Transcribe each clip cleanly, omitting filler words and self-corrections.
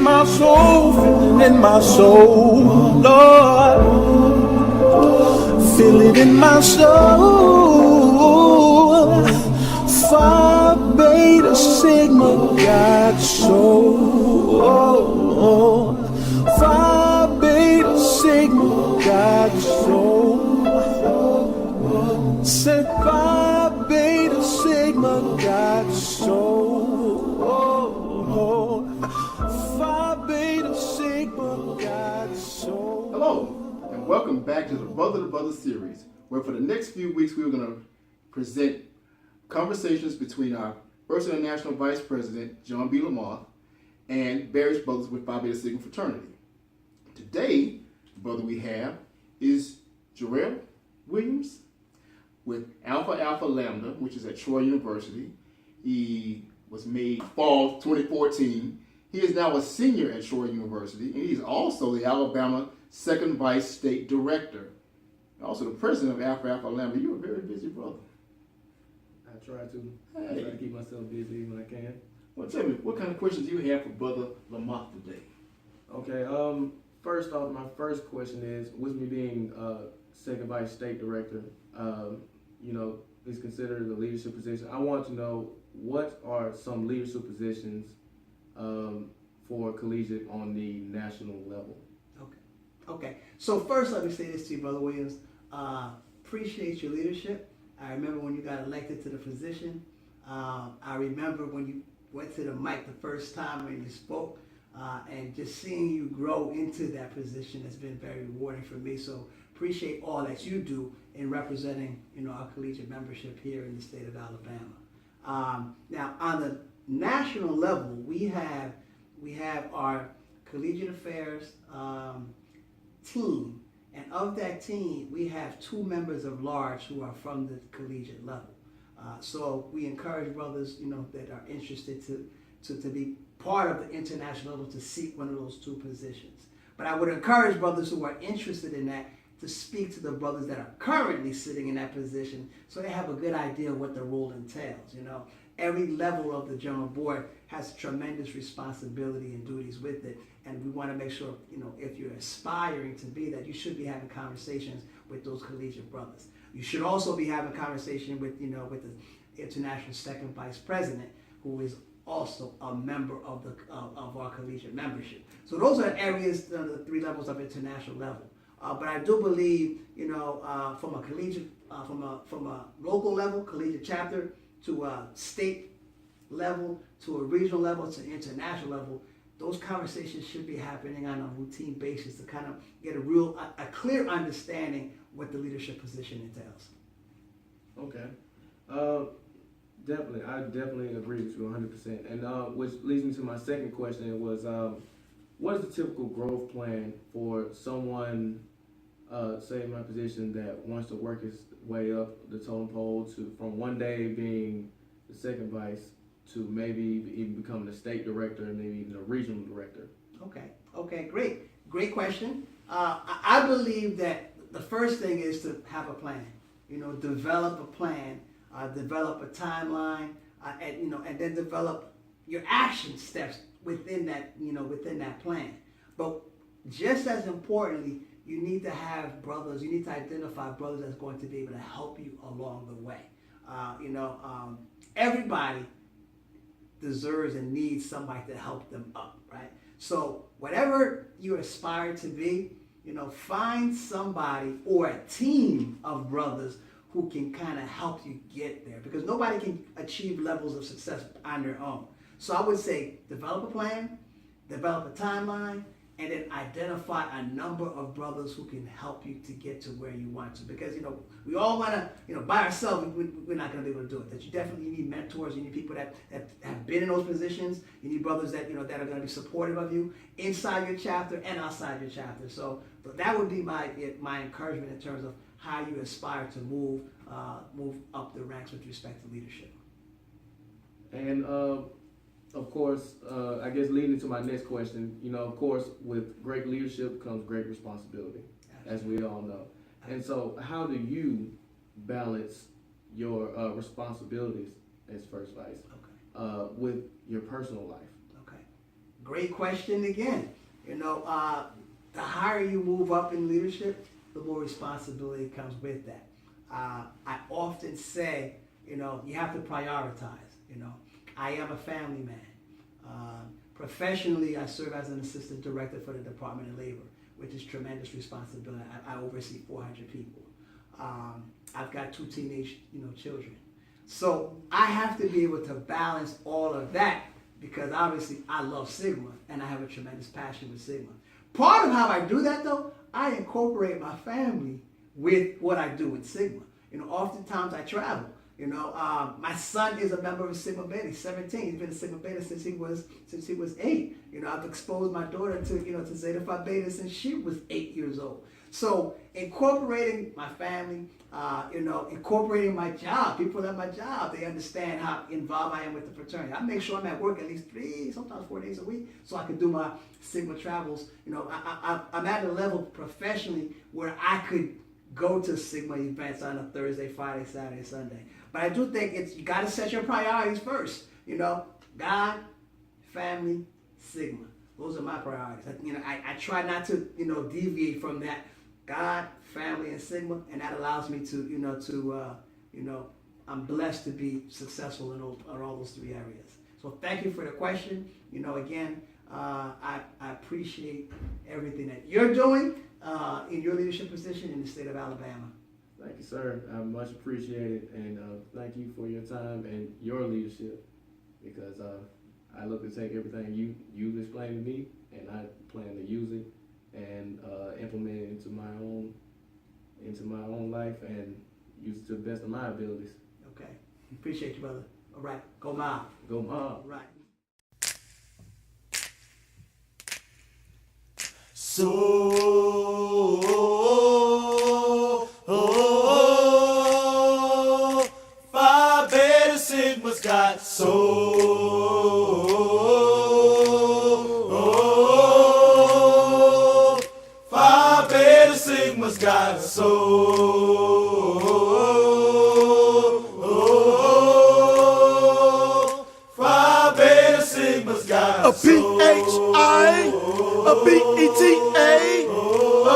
my soul, feeling in my soul, Lord. Feel it in my soul. Phi Beta Sigma God soul. Phi Beta Sigma God soul. Said Phi Beta Sigma God soul. Phi Beta Sigma God soul. Hello, and welcome back to the Brother2Brother series, where for the next few weeks we're going to present conversations between our First International Vice President, John B. Lamothe, and various brothers with Phi Beta Sigma fraternity. Today, the brother we have is Jarrell Williams with Alpha Alpha Lambda, which is at Troy University. He was made fall 2014. He is now a senior at Troy University, and he's also the Alabama Second Vice State Director, and also the president of Alpha Alpha Lambda. You're a very busy brother. I try to. Hey. I try to keep myself busy when I can. Well, tell me, what kind of questions do you have for Brother Lamothe today? Okay. First off, my first question is, with me being Second Vice State Director, is considered a leadership position. I want to know what are some leadership positions for collegiate on the national level. Okay. So first, let me say this to you, Brother Williams. Appreciate your leadership. I remember when you got elected to the position. I remember when you went to the mic the first time when you spoke, and just seeing you grow into that position has been very rewarding for me. So appreciate all that you do in representing, our collegiate membership here in the state of Alabama. Now, on the national level, we have our collegiate affairs team, and of that team, we have 2 members of large who are from the collegiate level. So we encourage brothers, that are interested to be part of the international level to seek one of those 2 positions. But I would encourage brothers who are interested in that to speak to the brothers that are currently sitting in that position so they have a good idea of what the role entails. Every level of the general board has tremendous responsibility and duties with it, and we want to make sure, if you're aspiring to be that, you should be having conversations with those collegiate brothers. You should also be having conversation with, with the international second vice president, who is also a member of our collegiate membership. So those are areas, the 3 levels of international level. But I do believe, from a collegiate, from a local level, collegiate chapter, to a state level, to a regional level, to an international level, those conversations should be happening on a routine basis to kind of get a clear understanding what the leadership position entails. Okay. Definitely. I definitely agree with you 100%. And which leads me to my second question was, what is the typical growth plan for someone, say in my position, that wants to work his way up the totem pole from one day being the second vice to maybe even becoming a state director and maybe even a regional director? Okay, great question. I believe that the first thing is to have a plan. Develop a plan, develop a timeline, and then develop your action steps within that, within that plan. But just as importantly, you need to have brothers, you need to identify brothers that's going to be able to help you along the way. Everybody deserves and needs somebody to help them up, right? So whatever you aspire to be, find somebody or a team of brothers who can kind of help you get there, because nobody can achieve levels of success on their own. So I would say develop a plan, develop a timeline, and then identify a number of brothers who can help you to get to where you want to. Because, we all want to, by ourselves, we're not going to be able to do it. That you definitely need mentors. You need people that have been in those positions. You need brothers that, that are going to be supportive of you inside your chapter and outside your chapter. So that would be my encouragement in terms of how you aspire to move up the ranks with respect to leadership. And of course, I guess leading to my next question, of course, with great leadership comes great responsibility, as we all know. And so how do you balance your responsibilities as first vice with your personal life? Okay. great question again. You know, the higher you move up in leadership, the more responsibility comes with that. I often say, you know, you have to prioritize. You know, I am a family man. Professionally, I serve as an assistant director for the Department of Labor, which is tremendous responsibility. I oversee 400 people. I've got 2 teenage, children. So I have to be able to balance all of that because obviously I love Sigma and I have a tremendous passion with Sigma. Part of how I do that though, I incorporate my family with what I do with Sigma. You know, oftentimes I travel. You know, my son is a member of Sigma Beta. He's 17. He's been a Sigma Beta since he was 8. You know, I've exposed my daughter to Zeta Phi Beta since she was 8 years old. So incorporating my family, incorporating my job. People at my job, they understand how involved I am with the fraternity. I make sure I'm at work at least 3, sometimes 4 days a week, so I can do my Sigma travels. You know, I'm at a level professionally where I could go to Sigma events on a Thursday, Friday, Saturday, Sunday. But I do think you got to set your priorities first. You know, God, family, Sigma. Those are my priorities. I try not to, deviate from that. God, family, and Sigma, and that allows me to, I'm blessed to be successful in all those 3 areas. So thank you for the question. You know, again, I appreciate everything that you're doing in your leadership position in the state of Alabama. Thank you, sir. I much appreciate it, and thank you for your time and your leadership, because I look to take everything you've explained to me, and I plan to use it and implement it into my own life and use it to the best of my abilities. Okay, appreciate you, brother. All right, go Mob. Go Mob. All right. Phi Beta Sigma's got soul. Phi Beta Sigma's got soul. Phi Beta Sigma's got a PHI, a BETA, a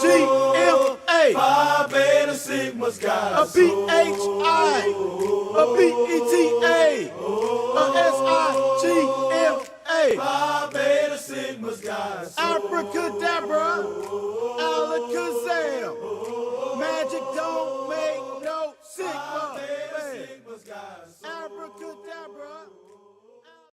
SIGMA. Phi Beta Sigma's got a PHI, a BETA, a SIGMA. Phi Beta Sigma's got abracadabra, alakazam. Magic don't make no Sigma. Abracadabra.